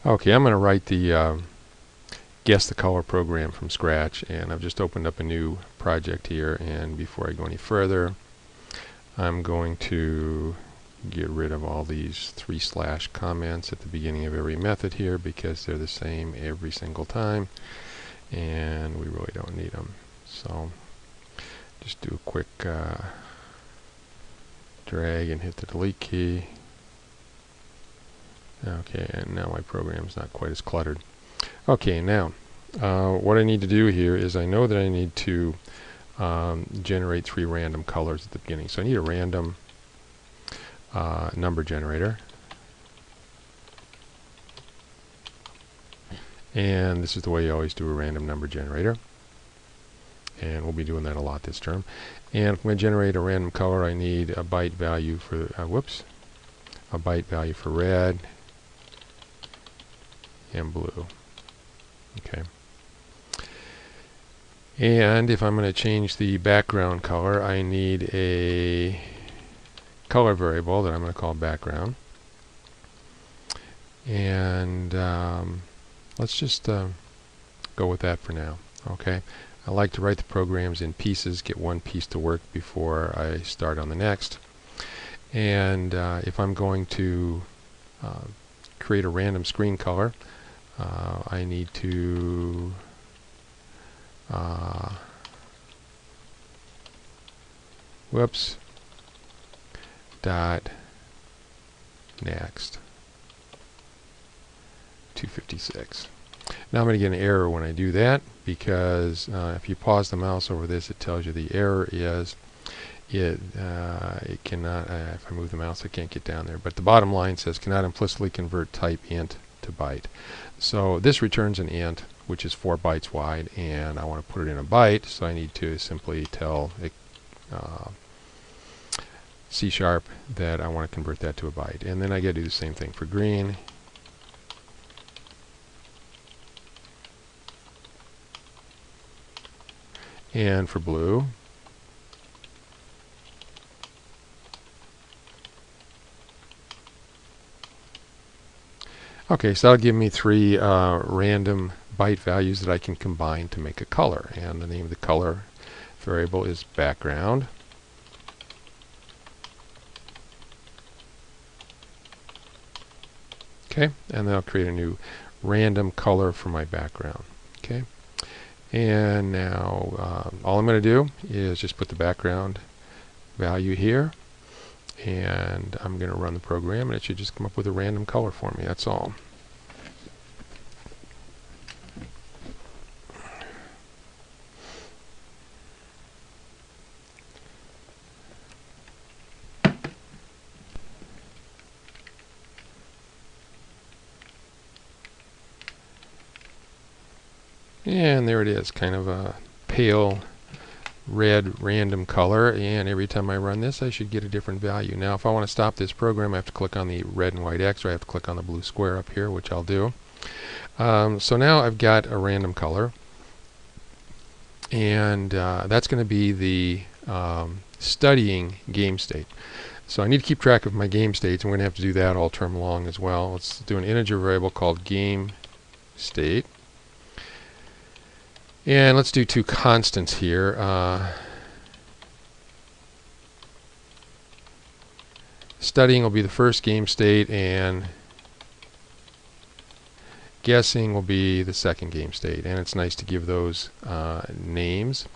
Okay, I'm going to write the Guess the Color program from scratch, and I've just opened up a new project here, and before I go any further, I'm going to get rid of all these 3/ comments at the beginning of every method here because they're the same every single time and we really don't need them. So just do a quick drag and hit the delete key. Okay, and now my program's not quite as cluttered. Okay, now what I need to do here is I know that I need to generate 3 random colors at the beginning. So I need a random number generator. And this is the way you always do a random number generator. And we'll be doing that a lot this term. And if I'm going to generate a random color, I need a byte value for, a byte value for red and blue. Okay. And if I'm going to change the background color, I need a color variable that I'm going to call background. And let's just go with that for now. Okay. I like to write the programs in pieces, get one piece to work before I start on the next. And if I'm going to create a random screen color, I need to dot next 256. Now I'm going to get an error when I do that because if you pause the mouse over this, it tells you the error is it cannot, if I move the mouse I can't get down there, but the bottom line says cannot implicitly convert type int to byte. So this returns an int which is 4 bytes wide, and I want to put it in a byte, so I need to simply tell C# that I want to convert that to a byte. And then I got to do the same thing for green. And for blue. Okay, so that'll give me 3 random byte values that I can combine to make a color. And the name of the color variable is background. Okay, and then I'll create a new random color for my background. Okay, and now all I'm going to do is just put the background value here, and I'm going to run the program, and it should just come up with a random color for me. That's all. And there it is, kind of a pale red random color, and every time I run this I should get a different value. Now if I want to stop this program I have to click on the red and white X, or I have to click on the blue square up here, which I'll do. So now I've got a random color, and that's going to be the studying game state. So I need to keep track of my game states. I'm going to have to do that all term long as well. Let's do an integer variable called game state. And let's do 2 constants here. Studying will be the first game state, and guessing will be the second game state. And it's nice to give those names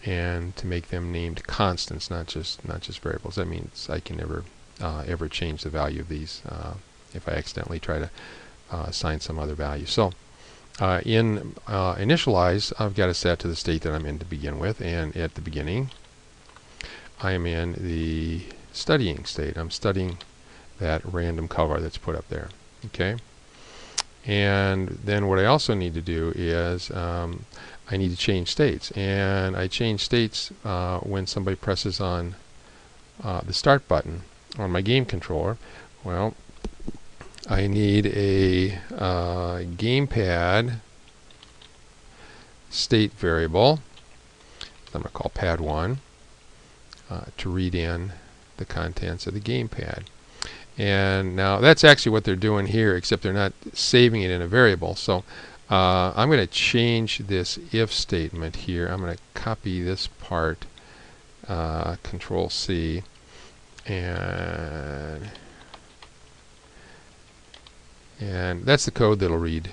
and to make them named constants, not just variables. That means I can never ever change the value of these if I accidentally try to assign some other value. So in initialize, I've got to set to the state that I'm in to begin with, and at the beginning I am in the studying state. I'm studying that random color that's put up there. Okay, and then what I also need to do is I need to change states, and I change states when somebody presses on the start button on my game controller. Well, I need a gamepad state variable I'm going to call pad1 to read in the contents of the gamepad. And now that's actually what they're doing here, except they're not saving it in a variable. So I'm going to change this if statement here. I'm going to copy this part, Control C, and that's the code that'll read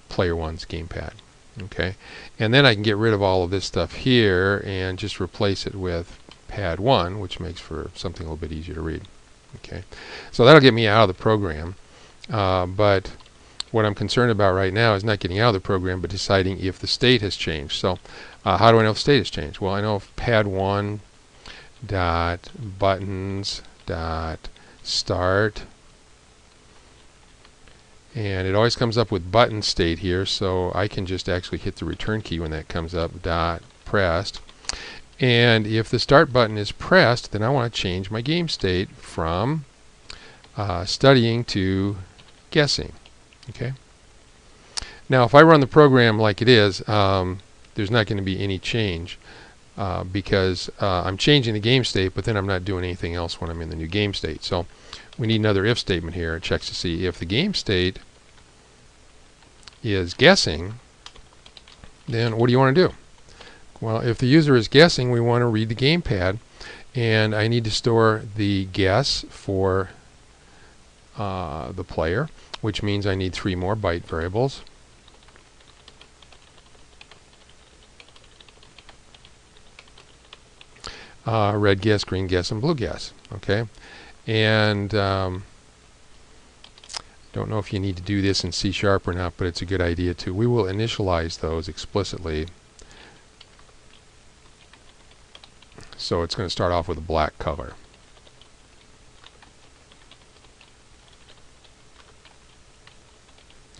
player 1's gamepad. Okay, and then I can get rid of all of this stuff here and just replace it with pad 1, which makes for something a little bit easier to read. Okay, so that'll get me out of the program, but what I'm concerned about right now is not getting out of the program, but deciding if the state has changed. So how do I know if the state has changed? Well, I know if pad 1 dot buttons dot start, and it always comes up with button state here, so I can just actually hit the return key when that comes up, dot pressed. And if the start button is pressed, then I want to change my game state from studying to guessing. Okay. Now, if I run the program like it is, there's not going to be any change because I'm changing the game state, but then I'm not doing anything else when I'm in the new game state. So we need another if statement here. It checks to see if the game state is guessing, then what do you want to do? Well, if the user is guessing, we want to read the gamepad, and I need to store the guess for the player, which means I need 3 more byte variables. Red guess, green guess, and blue guess. Okay, and don't know if you need to do this in C# or not, but it's a good idea too. We will initialize those explicitly. So it's going to start off with a black color.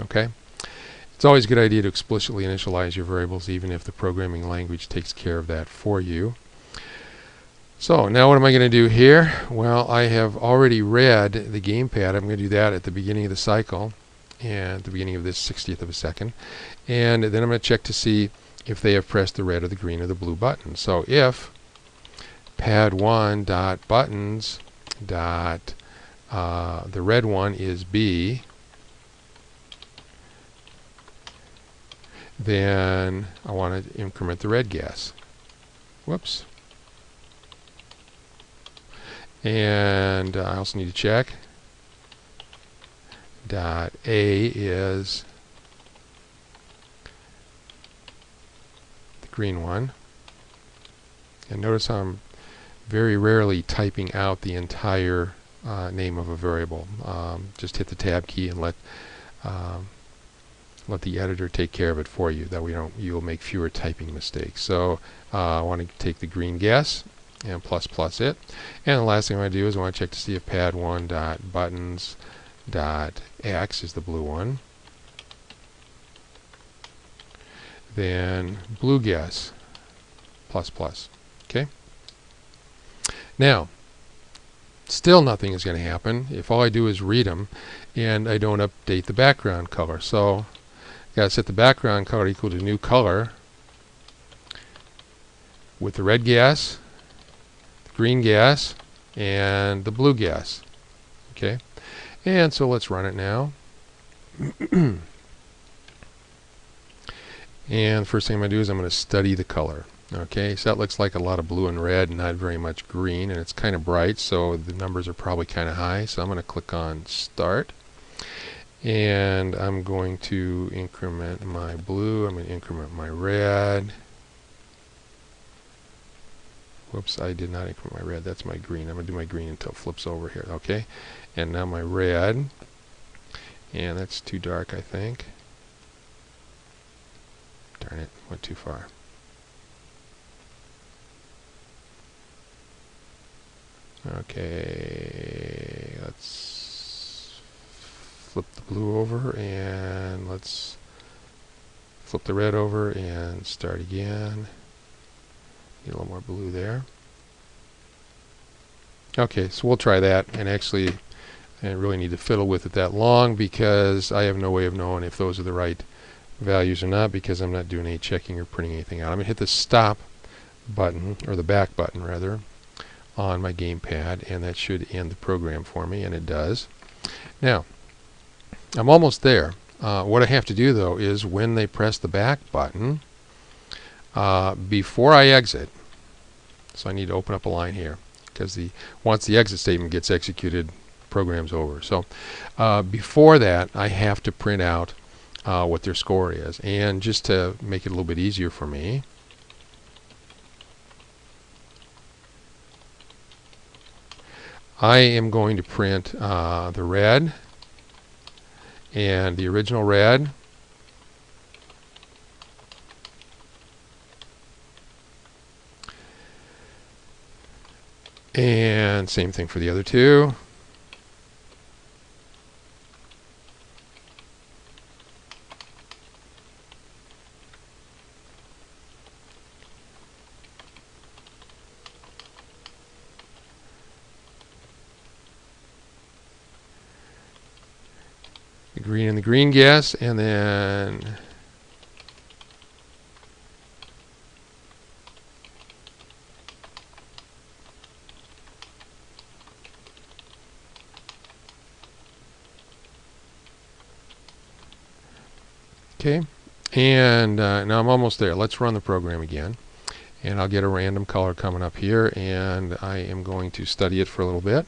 Okay? It's always a good idea to explicitly initialize your variables, even if the programming language takes care of that for you. So now what am I going to do here? Well, I have already read the gamepad. I'm going to do that at the beginning of the cycle, and at the beginning of this 60th of a second. And then I'm going to check to see if they have pressed the red or the green or the blue button. So if pad1 dot buttons dot the red one is B, then I want to increment the red guess. Whoops. And I also need to check dot A is the green one. And notice how I'm very rarely typing out the entire name of a variable. Just hit the tab key and let the editor take care of it for you. That way you'll make fewer typing mistakes. So I want to take the green guess and plus it. And the last thing I want to do is I want to check to see if pad1 dot buttons dot X is the blue one. Then blue guess plus. Okay. Now, still nothing is going to happen if all I do is read them and I don't update the background color. So I got to set the background color equal to new color with the red guess, the green guess, and the blue guess. Okay, and so let's run it now. And the first thing I'm going to do is I'm going to study the color. Okay, so that looks like a lot of blue and red, not very much green, and it's kind of bright, so the numbers are probably kind of high. So I'm going to click on Start, and I'm going to increment my blue. I'm going to increment my red. Whoops, I did not increment my red. That's my green. I'm going to do my green until it flips over here. Okay, and now my red, and that's too dark, I think. Darn it, went too far. Okay, let's flip the blue over and let's flip the red over and start again. Need a little more blue there. Okay, so we'll try that, and actually I really need to fiddle with it that long because I have no way of knowing if those are the right values or not because I'm not doing any checking or printing anything out. I'm going to hit the stop button, or the back button rather, on my gamepad, and that should end the program for me, and it does. Now, I'm almost there. What I have to do, though, is when they press the back button, before I exit, so I need to open up a line here, because once the exit statement gets executed, program's over. So before that, I have to print out what their score is. And just to make it a little bit easier for me, I am going to print the red and the original red, and same thing for the other two. The green and the green guess, and then okay, and now I'm almost there. Let's run the program again, and I'll get a random color coming up here, and I am going to study it for a little bit.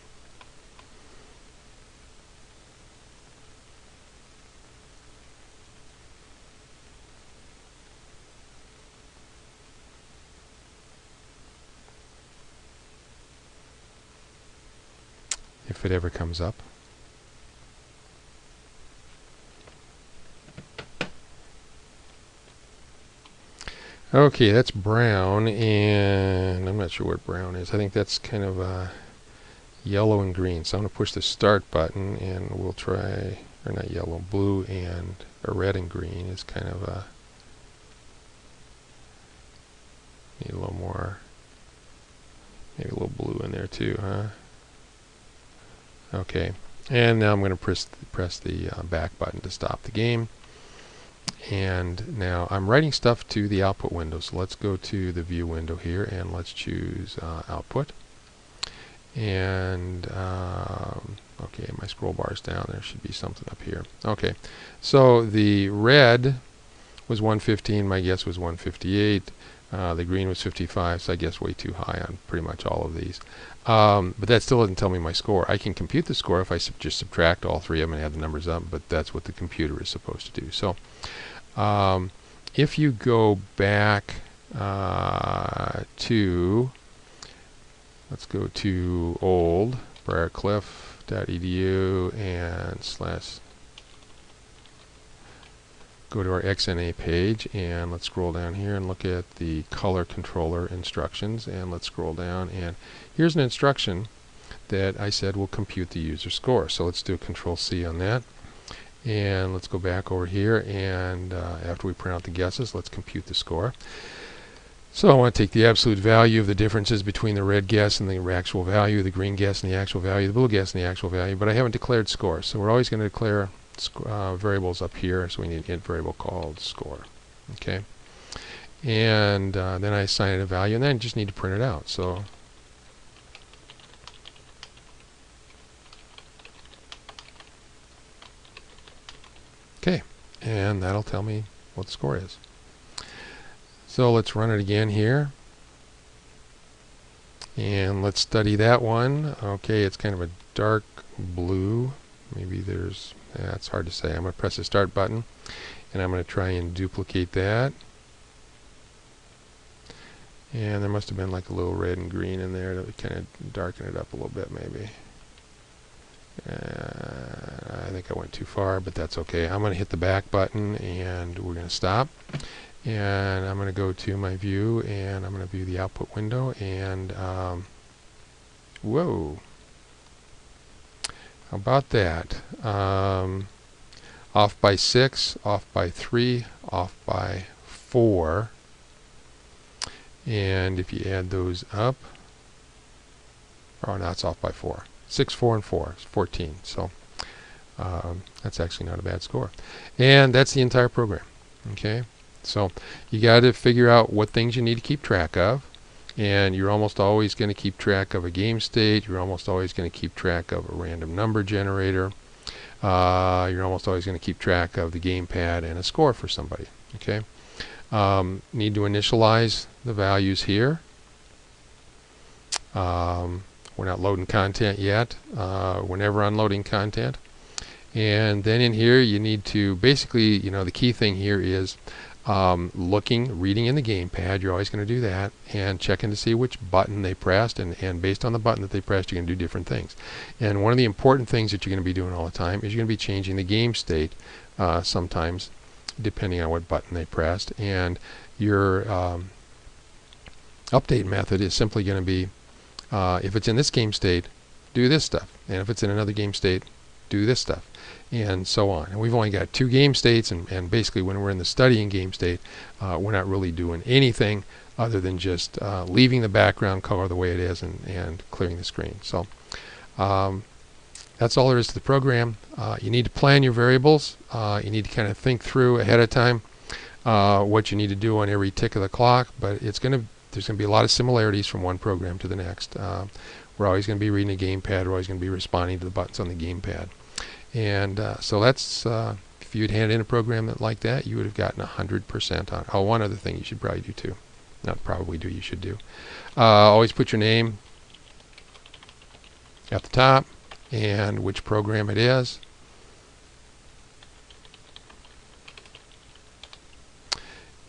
If it ever comes up. Okay, that's brown, and I'm not sure what brown is. I think that's kind of yellow and green. So I'm going to push the start button, and we'll try, or not yellow, blue and red and green is kind of need a little more, maybe a little blue in there too, huh? Okay, and now I'm going to press the back button to stop the game. And now I'm writing stuff to the output window. So let's go to the view window here, and let's choose output. And okay, my scroll bar is down. There should be something up here. Okay, so the red was 115. My guess was 158. The green was 55, so I guess way too high on pretty much all of these. But that still doesn't tell me my score. I can compute the score if I just subtract all three of them and add the numbers up, but that's what the computer is supposed to do. So if you go back to, let's go to old briarcliff.edu and go to our XNA page, and let's scroll down here and look at the color controller instructions, and let's scroll down, and here's an instruction that I said will compute the user score. So let's do a Control-C on that, and let's go back over here, and after we print out the guesses, let's compute the score. So I want to take the absolute value of the differences between the red guess and the actual value, the green guess and the actual value, the blue guess and the actual value, but I haven't declared score. So we're always going to declare variables up here, so we need an int variable called score. Okay, and then I assign it a value, and then I just need to print it out. So okay, and that'll tell me what the score is. So let's run it again here, and let's study that one. Okay, it's kind of a dark blue. Maybe there's, it's hard to say. I'm going to press the start button, and I'm going to try and duplicate that. And there must have been like a little red and green in there that would kind of darken it up a little bit, maybe. I think I went too far, but that's okay. I'm going to hit the back button, and we're going to stop. And I'm going to go to my view, and I'm going to view the output window, and whoa. How about that? Off by 6, off by 3, off by 4. And if you add those up, oh, no, it's off by 4. 6, 4, and 4 is 14. So that's actually not a bad score. And that's the entire program. Okay, so you got to figure out what things you need to keep track of. And you're almost always going to keep track of a game state. You're almost always going to keep track of a random number generator. You're almost always going to keep track of the gamepad and a score for somebody. Okay. Need to initialize the values here. We're not loading content yet. We're never unloading content. And then in here you need to basically, the key thing here is reading in the gamepad. You're always going to do that, and checking to see which button they pressed, and based on the button that they pressed, you're going to do different things. And one of the important things that you're going to be doing all the time is you're going to be changing the game state sometimes, depending on what button they pressed. And your update method is simply going to be, if it's in this game state, do this stuff, and if it's in another game state, do this stuff, and so on. And we've only got 2 game states, and basically when we're in the studying game state, we're not really doing anything other than just leaving the background color the way it is and clearing the screen. So that's all there is to the program. You need to plan your variables. You need to kind of think through ahead of time what you need to do on every tick of the clock, but there's going to be a lot of similarities from one program to the next. We're always going to be reading a gamepad. We're always going to be responding to the buttons on the gamepad. And so that's, if you had handed in a program like that, you would have gotten 100% on it. Oh, one other thing you should probably do too. Not probably do, you should do. Always put your name at the top and which program it is.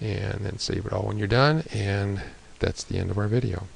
And then save it all when you're done. And that's the end of our video.